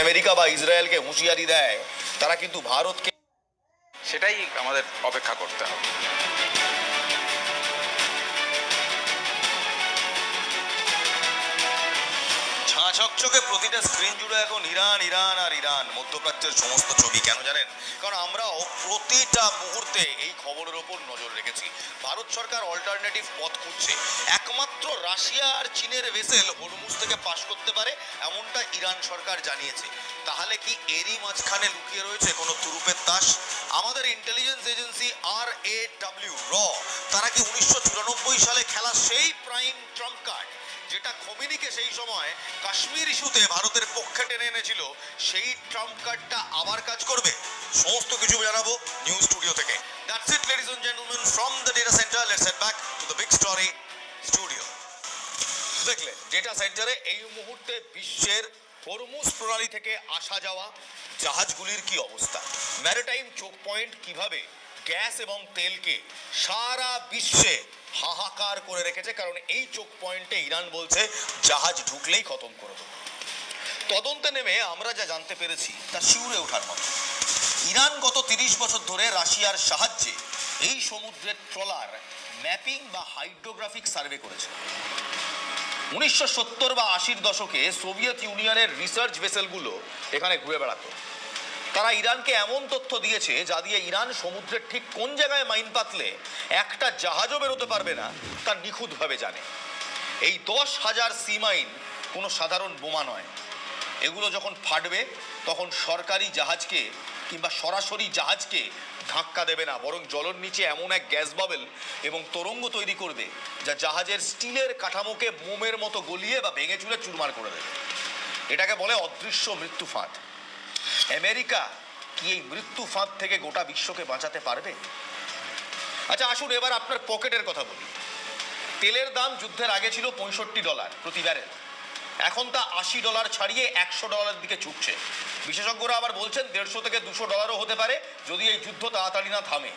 America বা ইসরায়েলকে হুঁশিয়ারি দেয়, তারা কিন্তু ভারতকে, সেটাই আমাদের অপেক্ষা করতে হবে। ঝাঁচকচকে প্রতিটা স্ক্রিন জুড়ে এখন ইরান ইরান আর ইরান, মধ্যপ্রাচ্যের সমস্ত ছবি। কেন জানেন? কারণ আমরাও প্রতিটা মুহূর্তে এই খবরের ওপর নজর রেখেছি। ভারত সরকার অল্টারনেটিভ পথ খুঁজছে। একমাত্র রাশিয়া আর চীনের ভেসেল হরমুজ থেকে পাশ করতে পারে এমনটা ইরান সরকার জানিয়েছে। তাহলে কি এরই মাঝখানে লুকিয়ে রয়েছে কোনো তুরুপের তাস? আমাদের ইন্টেলিজেন্স এজেন্সি RAW তারা কি 1994 সালে খেলা সেই প্রাইম ট্রাম্প কার্ড, যেটা খোমেনিকে সেই সময় কাশ্মীর ইস্যুতে ভারতের পক্ষে টেনে এনেছিল, সেই ট্রাম্প কার্ডটা আবার কাজ করবে? সমস্ত কিছু জানাবো নিউজ স্টুডিও থেকে। That's it ladies and gentleman from the data centre. Let's head back to the big story studio. দেখলে ডেটা সেন্টারে এই মুহূর্তে বিশ্বের হরমুজ প্রণালী থেকে আসা যাওয়া জাহাজগুলির কি অবস্থা, ম্যারিটাইম চোক পয়েন্ট কিভাবে গ্যাস এবং তেলকে সারা বিশ্বে হাহাকার করে রেখেছে, কারণ এই চোক পয়েন্টে ইরান বলছে জাহাজ ঢুকলেই খতম করে দেবো। তদন্তে নেমে আমরা যা জানতে পেরেছি তা শিউরে ওঠার মতো। ইরান গত 30 বছর ধরে রাশিয়ার সাহায্যে এই সমুদ্রের ট্রলার ম্যাপিং বা হাইড্রোগ্রাফিক সার্ভে করেছে। 1970 বা 80-র দশকে সোভিয়েত ইউনিয়নের রিসার্চ ভেসেলগুলো এখানে ঘুরে বেড়াতো। তারা ইরানকে এমন তথ্য দিয়েছে যা দিয়ে ইরান সমুদ্রের ঠিক কোন জায়গায় মাইন পাতলে একটা জাহাজও বেরোতে পারবে না তা নিখুঁতভাবে জানে। এই 10,000 সি মাইন কোনো সাধারণ বোমা নয়। এগুলো যখন ফাটবে তখন সরকারি জাহাজকে কিংবা সরাসরি জাহাজকে ধাক্কা দেবে না, বরং জলের নিচে এমন এক গ্যাস বাবেল এবং তরঙ্গ তৈরি করবে যা জাহাজের স্টিলের কাঠামোকে মোমের মতো গলিয়ে বা ভেঙে চুরে চুরমার করে দেবে। এটাকে বলে অদৃশ্য মৃত্যু ফাঁদ। আমেরিকা কি এই মৃত্যু ফাঁদ থেকে গোটা বিশ্বকে বাঁচাতে পারবে? আচ্ছা আসুন এবার আপনার পকেটের কথা বলি। তেলের দাম যুদ্ধের আগে ছিল $65 প্রতি ব্যারেল। এখন তা $80 ছাড়িয়ে $100 দিকে ছুটছে। বিশেষজ্ঞরা আবার বলছেন $150 থেকে $200 হতে পারে যদি এই যুদ্ধ তাড়াতাড়ি না থামে।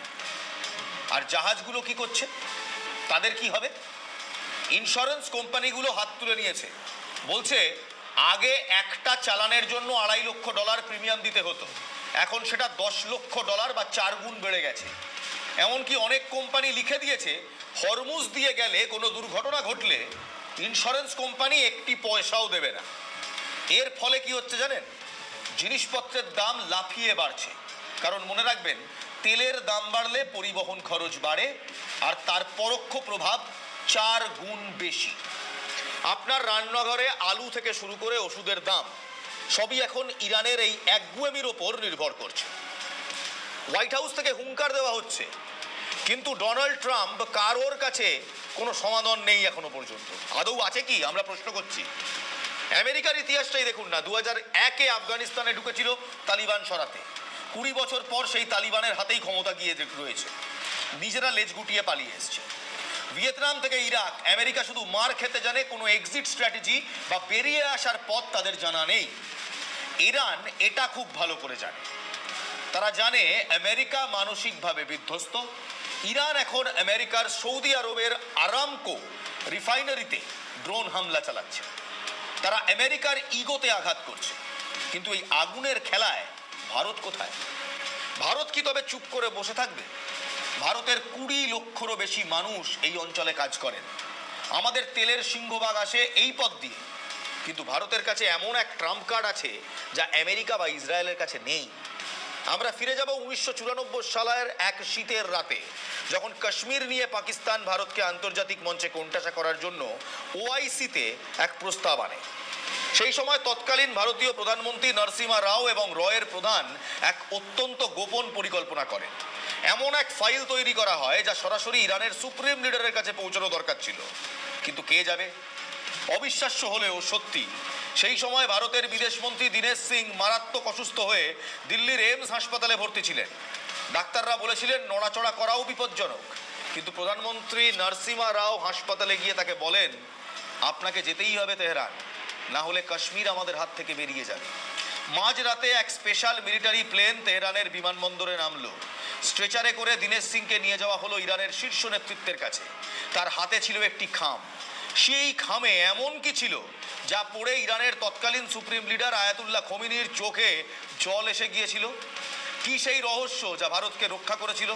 আর জাহাজগুলো কি করছে? তাদের কি হবে? ইন্স্যুরেন্স কোম্পানিগুলো হাত তুলে নিয়েছে। বলছে আগে একটা চালানের জন্য $2.5 লক্ষ প্রিমিয়াম দিতে হতো, এখন সেটা $10 লক্ষ বা 4 গুণ বেড়ে গেছে। এমনকি অনেক কোম্পানি লিখে দিয়েছে হরমুজ দিয়ে গেলে কোনো দুর্ঘটনা ঘটলে ইন্স্যুরেন্স কোম্পানি একটি পয়সাও দেবে না। এর ফলে কি হচ্ছে জানেন? জিনিসপত্রের দাম লাফিয়ে বাড়ছে। কারণ মনে রাখবেন, তেলের দাম বাড়লে পরিবহন খরচ বাড়ে, আর তার পরোক্ষ প্রভাব 4 গুণ বেশি। আপনার রান্নাঘরে আলু থেকে শুরু করে ওষুধের দাম সবই এখন ইরানের এই একগুয়েমির ওপর নির্ভর করছে। হোয়াইট হাউস থেকে হুঙ্কার দেওয়া হচ্ছে, কিন্তু ডোনাল্ড ট্রাম্প কারোর কাছে কোনো সমাধান নেই এখনো পর্যন্ত। আদৌ আছে কি, আমরা প্রশ্ন করছি। আমেরিকার ইতিহাসটাই দেখুন না। 2001-এ আফগানিস্তানে ঢুকেছিল তালিবান সরাতে। 20 বছর পর সেই তালিবানের হাতেই ক্ষমতা গিয়ে রয়েছে। নিজেরা লেজ গুটিয়ে পালিয়ে এসছে। ভিয়েতনাম থেকে ইরাক, আমেরিকা শুধু মার খেতে জানে, কোনো এক্সিট স্ট্র্যাটেজি বা বেরিয়ে আসার পথ তাদের জানা নেই। ইরান এটা খুব ভালো করে জানে। তারা জানে আমেরিকা মানসিকভাবে বিধ্বস্ত। ইরান এখন আমেরিকার সৌদি আরবের আরামকো রিফাইনারিতে ড্রোন হামলা চালাচ্ছে। তারা আমেরিকার ইগোতে আঘাত করছে। কিন্তু এই আগুনের খেলায় ভারত কোথায়? ভারত কি তবে চুপ করে বসে থাকবে? ভারতের 20 লক্ষেরও বেশি মানুষ এই অঞ্চলে কাজ করেন। আমাদের তেলের সিংহভাগ আসে এই পথ দিয়ে। কিন্তু ভারতের কাছে এমন এক ট্রাম্প কার্ড আছে যা আমেরিকা বা ইসরায়েলের কাছে নেই। আমরা ফিরে যাব 1994 সালের এক শীতের রাতে, যখন কাশ্মীর নিয়ে পাকিস্তান ভারতকে আন্তর্জাতিক মঞ্চে কোণঠাসা করার জন্য OIC-তে এক প্রস্তাব আনে। সেই সময় তৎকালীন ভারতীয় প্রধানমন্ত্রী নরসিমহা রাও এবং রয়ের প্রধান এক অত্যন্ত গোপন পরিকল্পনা করেন। এমন এক ফাইল তৈরি করা হয় যা সরাসরি ইরানের সুপ্রিম লিডারের কাছে পৌঁছানো দরকার ছিল। কিন্তু কে যাবে? অবিশ্বাস্য হলেও সত্যি, সেই সময় ভারতের বিদেশমন্ত্রী দীনেশ সিং মারাত্মক অসুস্থ হয়ে দিল্লির এইমস হাসপাতালে ভর্তি ছিলেন। ডাক্তাররা বলেছিলেন নড়াচড়া করাও বিপজ্জনক। কিন্তু প্রধানমন্ত্রী নরসিমহা রাও হাসপাতালে গিয়ে তাকে বলেন, আপনাকে যেতেই হবে তেহরান, না হলে কাশ্মীর আমাদের হাত থেকে বেরিয়ে যাবে। মাঝরাতে এক স্পেশাল মিলিটারি প্লেন তেহরানের বিমানবন্দরে নামলো। স্ট্রেচারে করে দীনেশ সিংকে নিয়ে যাওয়া হলো ইরানের শীর্ষ নেতৃত্বের কাছে। তার হাতে ছিল একটি খাম। সেই খামে এমন কি ছিল যা পড়ে ইরানের তৎকালীন সুপ্রিম লিডার আয়াতুল্লাহ খোমেনির চোখে জল এসে গিয়েছিল? কি সেই রহস্য যা ভারতকে রক্ষা করেছিল?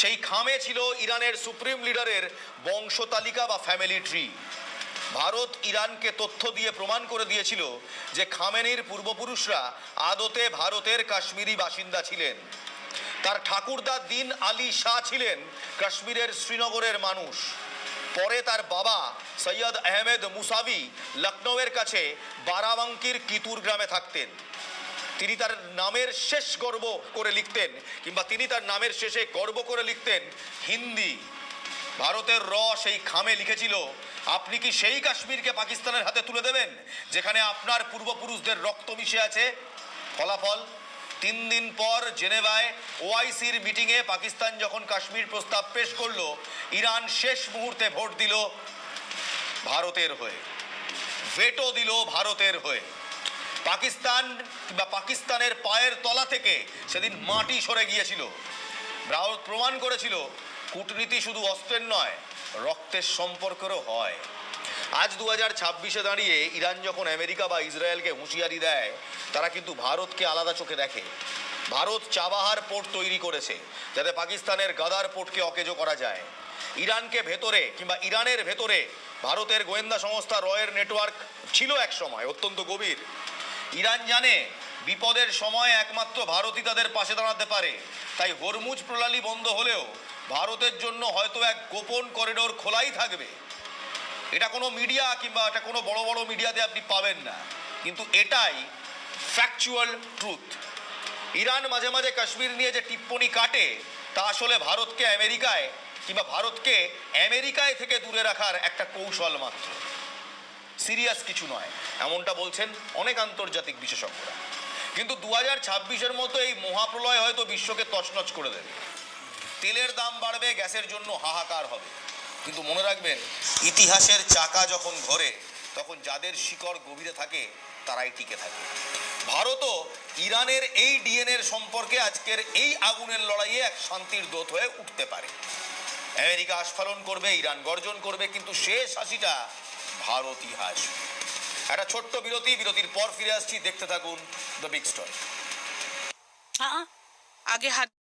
সেই খামে ছিল ইরানের সুপ্রিম লিডারের বংশ তালিকা বা ফ্যামিলি ট্রি। ভারত ইরানকে তথ্য দিয়ে প্রমাণ করে দিয়েছিল যে খামেনির পূর্বপুরুষরা আদতে ভারতের কাশ্মীরি বাসিন্দা ছিলেন। তার ঠাকুরদা দিন আলী শাহ ছিলেন কাশ্মীরের শ্রীনগরের মানুষ। পরে তার বাবা সৈয়দ আহমেদ মুসাবি লখনৌয়ের কাছে বারাবাঙ্কির কিতুর গ্রামে থাকতেন। তিনি তার নামের শেষ গর্ব করে লিখতেন, কিংবা তিনি তার নামের শেষে গর্ব করে লিখতেন হিন্দি। ভারতের সেই খামে লিখেছিল, আপনি কি সেই কাশ্মীরকে পাকিস্তানের হাতে তুলে দেবেন যেখানে আপনার পূর্বপুরুষদের রক্ত মিশে আছে? ফলাফল, 3 দিন পর জেনেভায় ওআইসির মিটিংয়ে পাকিস্তান যখন কাশ্মীর প্রস্তাব পেশ করলো, ইরান শেষ মুহূর্তে ভোট দিল ভারতের হয়ে, ভেটো দিল ভারতের হয়ে। পাকিস্তান বা পাকিস্তানের পায়ের তলা থেকে সেদিন মাটি সরে গিয়েছিল। ভারত প্রমাণ করেছিল কূটনীতি শুধু অস্ত্রের নয়, রক্তের সম্পর্কেরও হয়। আজ 2026-এ দাঁড়িয়ে ইরান যখন আমেরিকা বা ইসরায়েলকে হুঁশিয়ারি দেয়, তারা কিন্তু ভারতকে আলাদা চোখে দেখে। ভারত চাবাহার পোর্ট তৈরি করেছে যাতে পাকিস্তানের গাদার পোর্টকে অকেজো করা যায়। ইরানকে ভেতরে কিংবা ইরানের ভেতরে ভারতের গোয়েন্দা সংস্থা রয়ের নেটওয়ার্ক ছিল এক সময় অত্যন্ত গভীর। ইরান জানে বিপদের সময় একমাত্র ভারতই তাদের পাশে দাঁড়াতে পারে। তাই হরমুজ প্রণালী বন্ধ হলেও ভারতের জন্য হয়তো এক গোপন করিডোর খোলাই থাকবে। এটা কোনো মিডিয়া কিংবা এটা কোনো বড় বড় মিডিয়াতে আপনি পাবেন না, কিন্তু এটাই ফ্যাকচুয়াল ট্রুথ। ইরান মাঝে মাঝে কাশ্মীর নিয়ে যে টিপ্পনি কাটে, তা আসলে ভারতকে আমেরিকায় থেকে দূরে রাখার একটা কৌশল মাত্র, সিরিয়াস কিছু নয়, এমনটা বলছেন অনেক আন্তর্জাতিক বিশেষজ্ঞরা। কিন্তু 2026-এর মতো এই মহাপ্রলয় হয়তো বিশ্বকে তছনছ করে দেবে। তেলের দাম বাড়বে, গ্যাসের জন্য হাহাকার হবে, কিন্তু মনে রাখবেন, ইতিহাসের চাকা যখন ঘোরে তখন যাদের শিকড় গভীরে থাকে তারাই টিকে থাকে। ভারতও ইরানের এই ডিএনএর সম্পর্কে আজকের এই আগুনের লড়াইয়ে এক শান্তির দূত হয়ে উঠতে পারে। আমেরিকা আস্ফালন করবে, ইরান গর্জন করবে, কিন্তু শেষ হাসিটা ভারতই হাসবে। একটা ছোট্ট বিরতির পর ফিরে আসছি, দেখতে থাকুন দ্য বিগ স্টোরি। আগে হাত